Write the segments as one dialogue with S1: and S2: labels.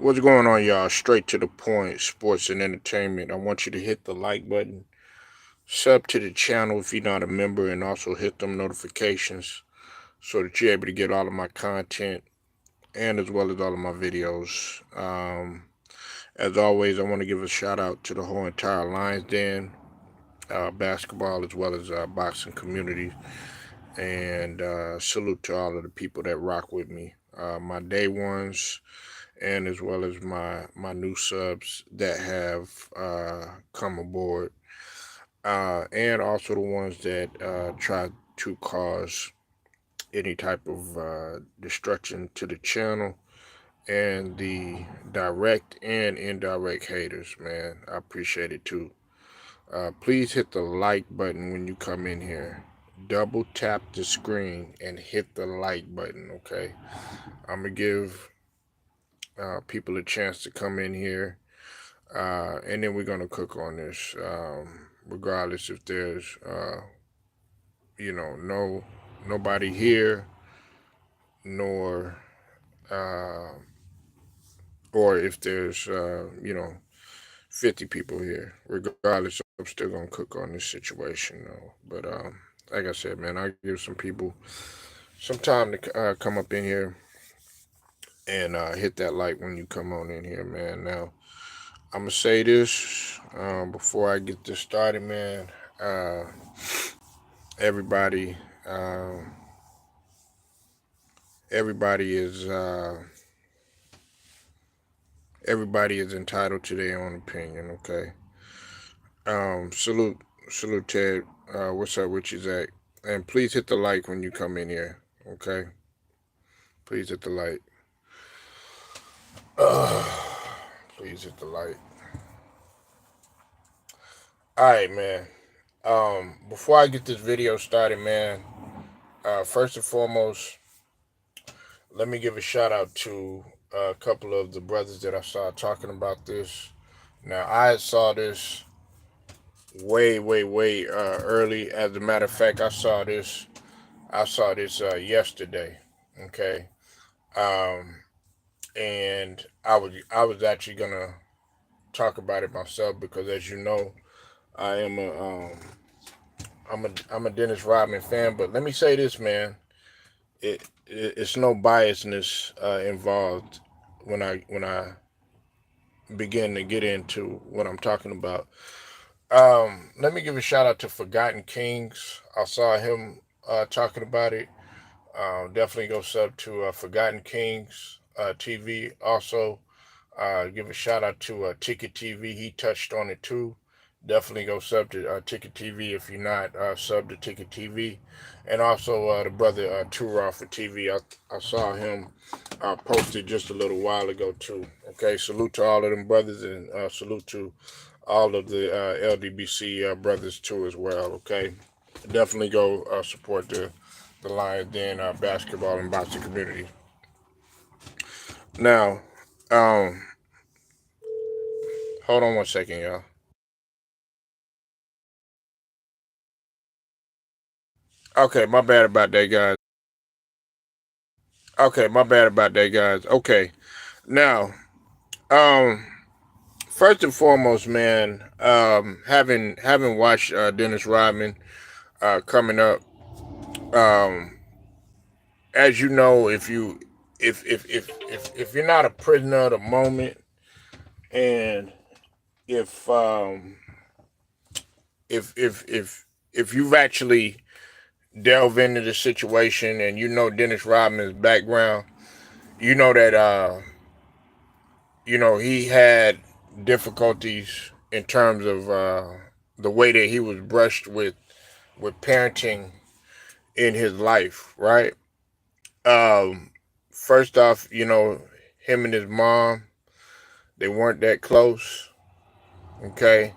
S1: What's going on, y'all? Straight to the point, sports and entertainment. I want you to hit the like button, sub to the channel if you're not a member, and also hit them notifications so that you're able to get all of my content and as well as all of my videos. As always, I want to give a shout out to the whole entire Lions Den, basketball as well as boxing community, and salute to all of the people that rock with me. My day ones, and as well as my new subs that have come aboard, and also the ones that try to cause any type of destruction to the channel, and the direct and indirect haters. Man, I appreciate it too. Please hit the like button when you come in here. Double tap the screen and hit the like button. Okay, I'm gonna give people a chance to come in here, and then we're gonna cook on this, regardless if there's, no nobody here, nor uh, or if there's 50 people here. Regardless, I'm still gonna cook on this situation though. But like I said, man, I give some people some time to come up in here and hit that like when you come on in here, man. Now I'm gonna say this before I get this started, man. Everybody, everybody is everybody is entitled to their own opinion. Okay. Salute, salute, Ted. What's up with you, Zach? And please hit the like when you come in here. Okay. Please hit the like. Please hit the like. All right, man. Before I get this video started, man. First and foremost, let me give a shout out to a couple of the brothers that I saw talking about this. Now, I saw this way, way, way early. As a matter of fact, I saw this yesterday. Okay, um, and I was actually gonna talk about it myself because, as you know, I am I'm a Dennis Rodman fan. But let me say this, man. It's no biasness involved when I begin to get into what I'm talking about. Let me give a shout out to Forgotten Kings. I saw him talking about it. Definitely go sub to Forgotten Kings TV. Also, give a shout out to Ticket TV. He touched on it too. Definitely go sub to Ticket TV if you're not sub to Ticket TV. And also the brother Turah for TV. I saw him posted just a little while ago too. Okay, salute to all of them brothers, and salute to all of the LDBC brothers too as well. Okay, definitely go support the Lions Den basketball and boxing community. Now, um, hold on one second, y'all. Okay, my bad about that, guys. Okay, my bad about that, guys. Okay, now, um, first and foremost, man, having watched Dennis Rodman coming up, um, as you know, if you're not a prisoner of the moment, and if um if you've actually delve into the situation and you know Dennis Rodman's background, you know that he had difficulties in terms of the way that he was brushed with parenting in his life, right? Um, First off, him and his mom, they weren't that close. Okay.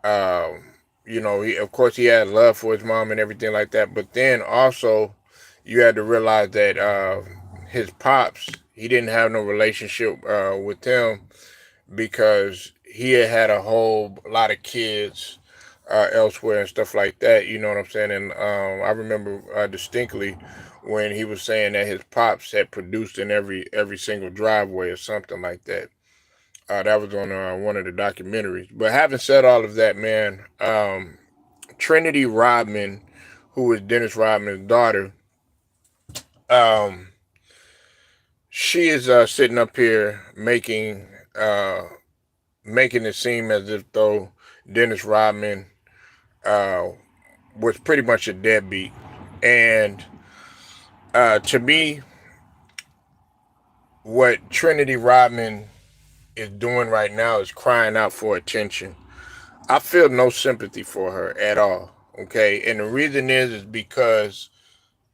S1: Um, he, of course, he had love for his mom and everything like that, but then also you had to realize that his pops, he didn't have no relationship with him because he had a whole lot of kids elsewhere and stuff like that. You know what I'm saying? And I remember distinctly when he was saying that his pops had produced in every single driveway or something like that. That was on one of the documentaries. But having said all of that, man, Trinity Rodman, who is Dennis Rodman's daughter, um, she is sitting up here making it seem as if though Dennis Rodman uh, was pretty much a deadbeat. And to me, what Trinity Rodman is doing right now is crying out for attention. I feel no sympathy for her at all. Okay, and the reason is because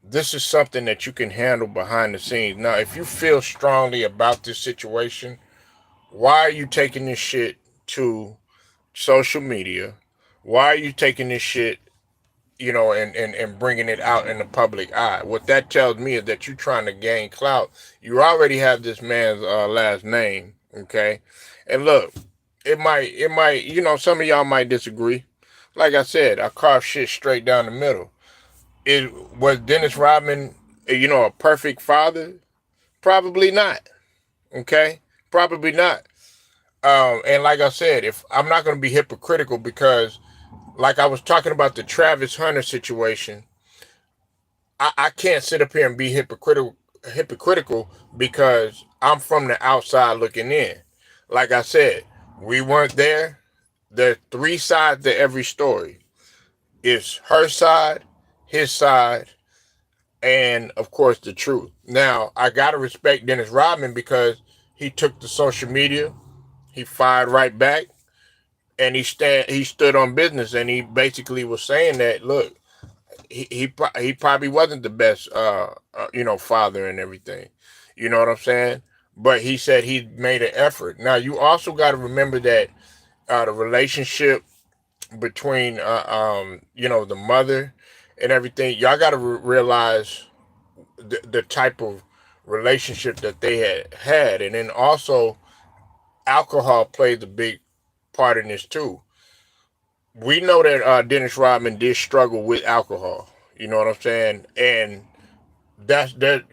S1: this is something that you can handle behind the scenes. Now, if you feel strongly about this situation, why are you taking this shit to social media? Why are you taking this shit, and bringing it out in the public eye? What that tells me is that you're trying to gain clout. You already have this man's last name, okay? And look, it might, some of y'all might disagree. Like I said, I carved shit straight down the middle. Was Dennis Rodman, a perfect father? Probably not. Okay, probably not. And like I said, if I'm not going to be hypocritical because, like I was talking about the Travis Hunter situation, I can't sit up here and be hypocritical because I'm from the outside looking in. Like I said, we weren't there. There's three sides to every story. It's her side, his side, and of course the truth. Now, I gotta respect Dennis Rodman because he took to social media, he fired right back, and he stood on business, and he basically was saying that, look, he probably wasn't the best father and everything. You know what I'm saying? But he said he made an effort. Now you also got to remember that the relationship between the mother and everything. Y'all got to realize the type of relationship that they had, and then also alcohol played a big part in this too. We know that Dennis Rodman did struggle with alcohol. You know what I'm saying? And that's that.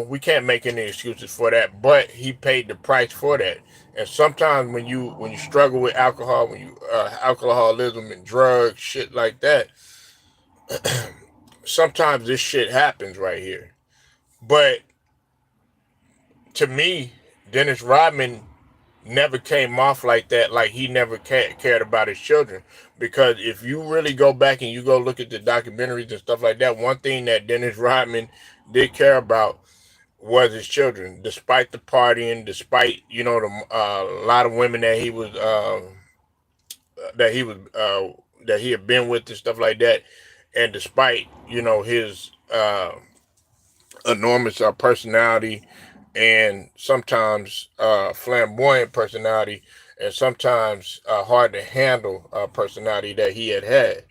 S1: We can't make any excuses for that. But he paid the price for that. And sometimes when you struggle with alcohol, when you alcoholism and drugs, shit like that, sometimes this shit happens right here. But to me, Dennis Rodman never came off like that, like he never cared about his children. Because if you really go back and you go look at the documentaries and stuff like that, one thing that Dennis Rodman did care about was his children, despite the partying, despite the a lot of women that he was that he had been with and stuff like that, and despite his enormous personality and sometimes flamboyant personality and sometimes hard to handle personality that he had.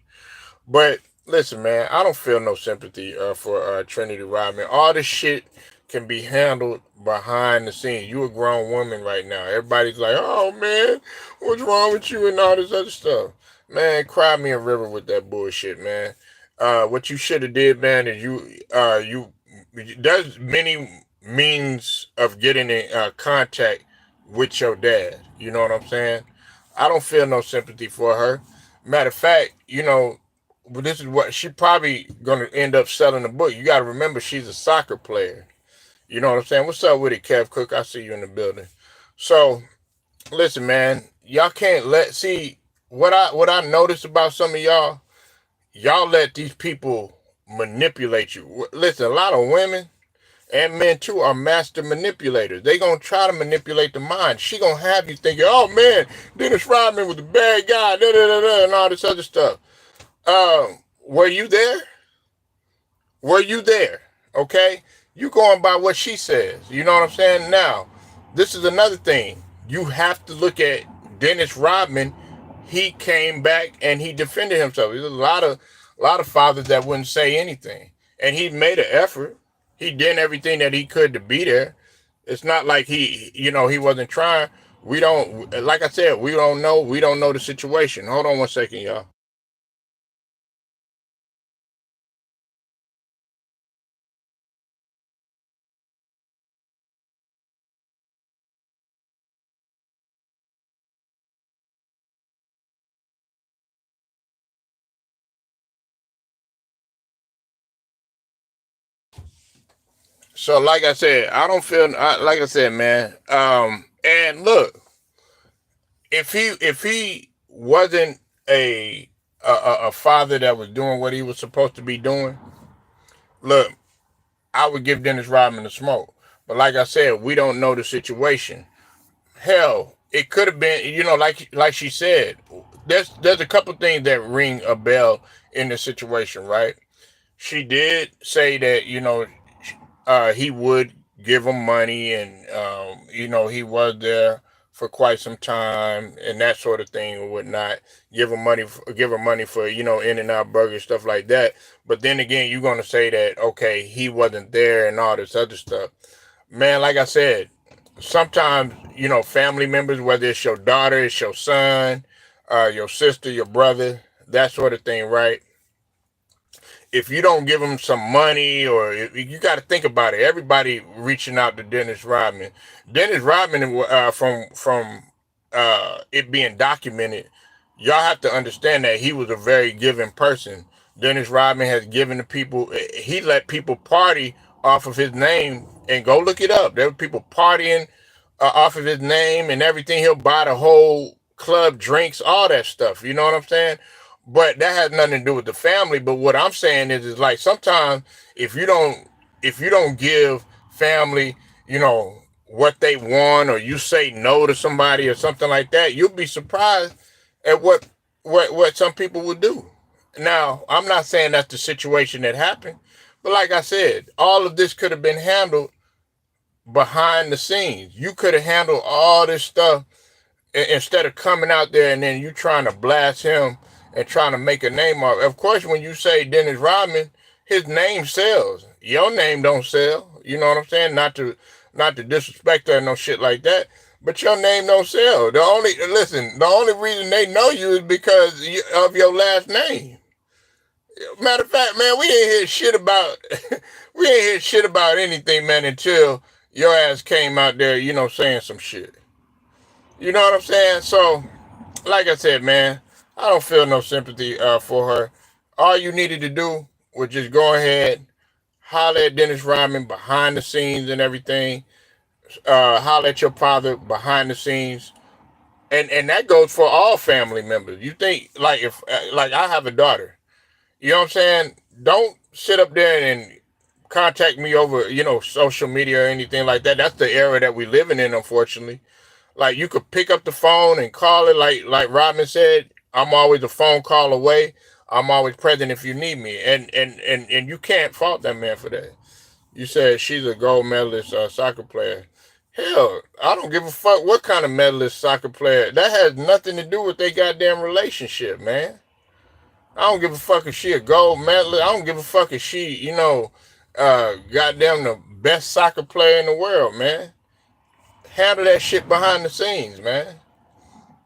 S1: But listen, man, I don't feel no sympathy for Trinity Rodman. All this shit can be handled behind the scenes. You a grown woman right now. Everybody's like, "Oh man, what's wrong with you?" and all this other stuff. Man, cry me a river with that bullshit, man. What you should have did, man, is you there's many means of getting in contact with your dad. You know what I'm saying? I don't feel no sympathy for her. Matter of fact, this is what she probably gonna end up selling the book. You got to remember, she's a soccer player. You know what I'm saying? What's up with it, Kev Cook? I see you in the building. So listen, man, y'all can't see what I noticed about some of y'all. Y'all let these people manipulate you. Listen, a lot of women and men too are master manipulators. They gonna try to manipulate the mind. She gonna have you thinking, "Oh man, Dennis Rodman was a bad guy," da da da da, and all this other stuff. Were you there? Were you there? Okay, you going by what she says. You know what I'm saying? Now, this is another thing. You have to look at Dennis Rodman. He came back and he defended himself. There's a lot of fathers that wouldn't say anything, and he made an effort. He did everything that he could to be there. It's not like he wasn't trying. We don't, like I said, we don't know. We don't know the situation. Hold on one second, y'all. So like I said, I don't feel like I said, man. And look, if he wasn't a father that was doing what he was supposed to be doing, look, I would give Dennis Rodman the smoke. But like I said, we don't know the situation. Hell, it could have been, like she said, there's a couple things that ring a bell in the situation, right? She did say that, he would give him money, and he was there for quite some time and that sort of thing and whatnot. Give him money for In and Out Burger, stuff like that. But then again, you're gonna say that, okay, he wasn't there and all this other stuff, man. Like I said, sometimes family members, whether it's your daughter, it's your son, your sister, your brother, that sort of thing, right? If you don't give them some money, or you got to think about it. Everybody reaching out to Dennis Rodman. Dennis Rodman, from it being documented, y'all have to understand that he was a very giving person. Dennis Rodman has given the people. He let people party off of his name, and go look it up. There were people partying off of his name and everything. He'll buy the whole club drinks, all that stuff. You know what I'm saying? But that has nothing to do with the family. But what I'm saying is like, sometimes if you don't if you don't give family, what they want, or you say no to somebody or something like that, you'll be surprised at what some people would do. Now, I'm not saying that's the situation that happened, but like I said, all of this could have been handled behind the scenes. You could have handled all this stuff instead of coming out there and then you trying to blast him and trying to make a name of it. Of course, when you say Dennis Rodman, his name sells. Your name don't sell. You know what I'm saying? Not to disrespect her or no shit like that, but your name don't sell. The only reason they know you is because of your last name. Matter of fact, man, we ain't hear shit about we ain't hear shit about anything, man, until your ass came out there, saying some shit. You know what I'm saying? So, like I said, man, I don't feel no sympathy for her. All you needed to do was just go ahead, holler at Dennis Rodman behind the scenes and everything. Holler at your father behind the scenes, and that goes for all family members. You think, like, if like I have a daughter, you know what I'm saying? Don't sit up there and contact me over social media or anything like that. That's the era that we're living in, unfortunately. Like, you could pick up the phone and call it, like Rodman said, I'm always a phone call away. I'm always present if you need me. And you can't fault that man for that. You said she's a gold medalist soccer player. Hell, I don't give a fuck what kind of medalist soccer player. That has nothing to do with their goddamn relationship, man. I don't give a fuck if she a gold medalist. I don't give a fuck if she, goddamn the best soccer player in the world, man. Handle that shit behind the scenes, man.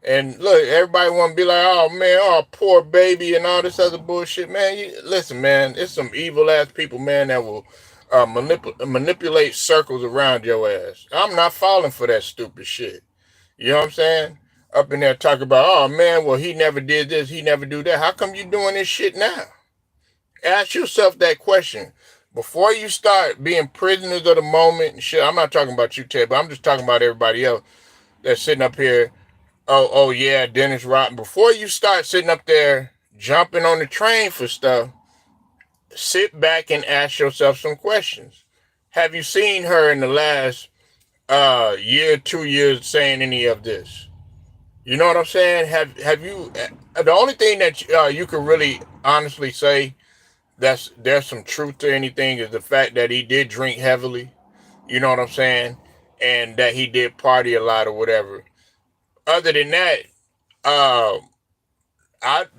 S1: And look, everybody want to be like, oh man, oh poor baby, and all this other bullshit, man. Listen, man, it's some evil ass people, man, that will manipulate circles around your ass. I'm not falling for that stupid shit. You know what I'm saying? Up in there talking about, oh man, well he never did this, he never do that. How come you doing this shit now? Ask yourself that question before you start being prisoners of the moment and shit. I'm not talking about you, Ted, but I'm just talking about everybody else that's sitting up here. Oh yeah, Dennis Rodman. Before you start sitting up there jumping on the train for stuff, sit back and ask yourself some questions. Have you seen her in the last year, 2 years saying any of this? You know what I'm saying? Have you? The only thing that you can really honestly say there's some truth to anything is the fact that he did drink heavily. You know what I'm saying? And that he did party a lot or whatever. Other than that, uh,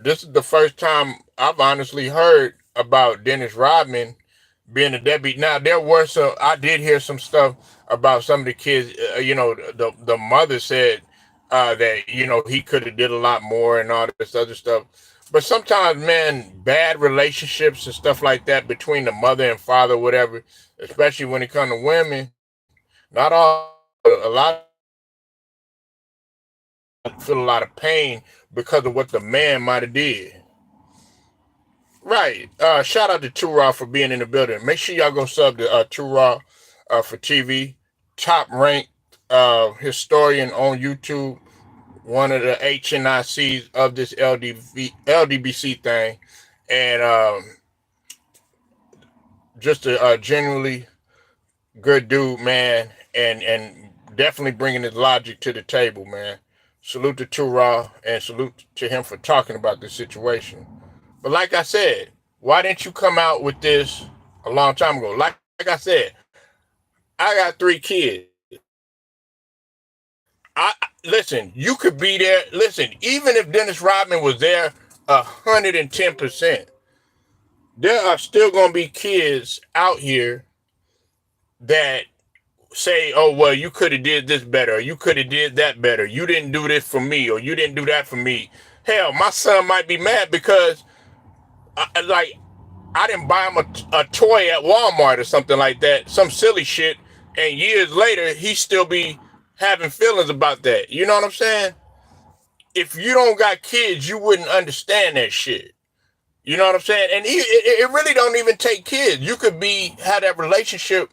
S1: this is the first time I've honestly heard about Dennis Rodman being a deadbeat. Now there were some. I did hear some stuff about some of the kids. The mother said that he could have did a lot more and all this other stuff. But sometimes, man, bad relationships and stuff like that between the mother and father, whatever, especially when it comes to women, not all, a lot of feel a lot of pain because of what the man might have did. Right. Shout out to Two Raw for being in the building. Make sure y'all go sub to Two Raw. for TV, top ranked historian on YouTube, one of the HNICs of this LDBC thing, and just a genuinely good dude, man, and definitely bringing his logic to the table, man. Salute to Raw, and salute to him for talking about this situation. But like I said, why didn't you come out with this a long time ago? Like I said, I got 3 kids. Listen, you could be there. Listen, even if Dennis Rodman was there 110%, there are still going to be kids out here that say, oh, well, you could have did this better, or you could have did that better. You didn't do this for me, or you didn't do that for me. Hell, my son might be mad because, I didn't buy him a toy at Walmart or something like that, some silly shit, and years later, he still be having feelings about that. You know what I'm saying? If you don't got kids, you wouldn't understand that shit. You know what I'm saying? And it really don't even take kids. You could have that relationship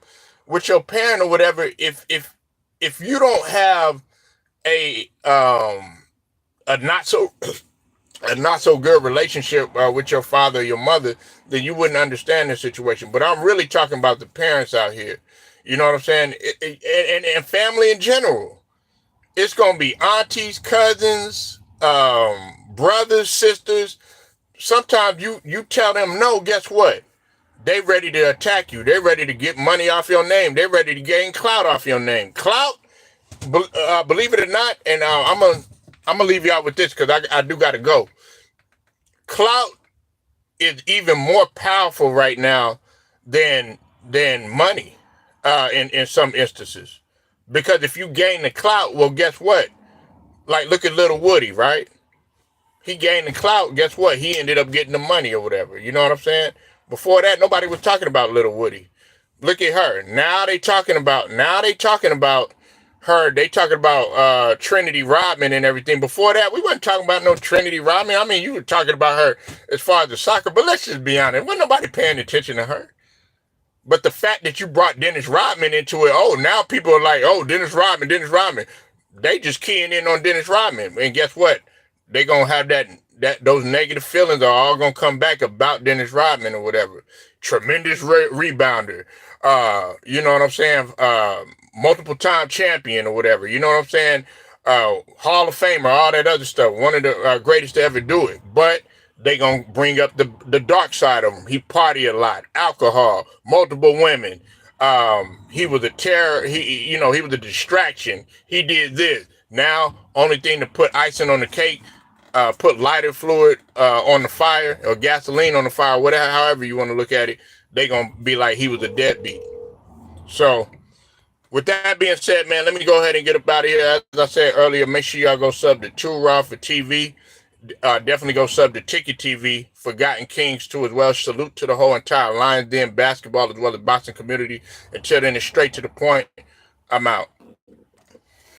S1: with your parent or whatever. If you don't have a not so good relationship with your father or your mother, then you wouldn't understand the situation. But I'm really talking about the parents out here. You know what I'm saying? And family in general. It's gonna be aunties, cousins, brothers, sisters. Sometimes you tell them no, guess what? They ready to attack you. They ready to get money off your name. They ready to gain clout off your name. Clout, believe it or not, and I'm gonna leave you out with this because I do gotta go. Clout is even more powerful right now than money in some instances. Because if you gain the clout, well, guess what? Like, look at Little Woody, right? He gained the clout. Guess what? He ended up getting the money or whatever. You know what I'm saying? Before that, nobody was talking about Little Woody. Look at her. Now they talking about her. They talking about Trinity Rodman and everything. Before that, we wasn't talking about no Trinity Rodman. I mean, you were talking about her as far as the soccer, but let's just be honest. Wasn't nobody paying attention to her. But the fact that you brought Dennis Rodman into it, oh, now people are like, oh, Dennis Rodman. They just keying in on Dennis Rodman. And guess what? They gonna have those negative feelings are all gonna come back about Dennis Rodman or whatever. Tremendous rebounder. You know what I'm saying? Multiple time champion or whatever. You know what I'm saying? Hall of Famer, all that other stuff. One of the greatest to ever do it. But they gonna bring up the dark side of him. He party a lot, alcohol, multiple women. He was a terror. He was a distraction. He did this. Now, only thing to put icing on the cake, put lighter fluid on the fire or gasoline on the fire, whatever, however you want to look at it, they gonna be like he was a deadbeat. So, with that being said, man, let me go ahead and get up out of here. As I said earlier, make sure y'all go sub to Raw for TV. Definitely go sub to Ticket TV, Forgotten Kings too as well. Salute to the whole entire Lions Den basketball as well as boxing community. Until then, it's straight to the point. I'm out.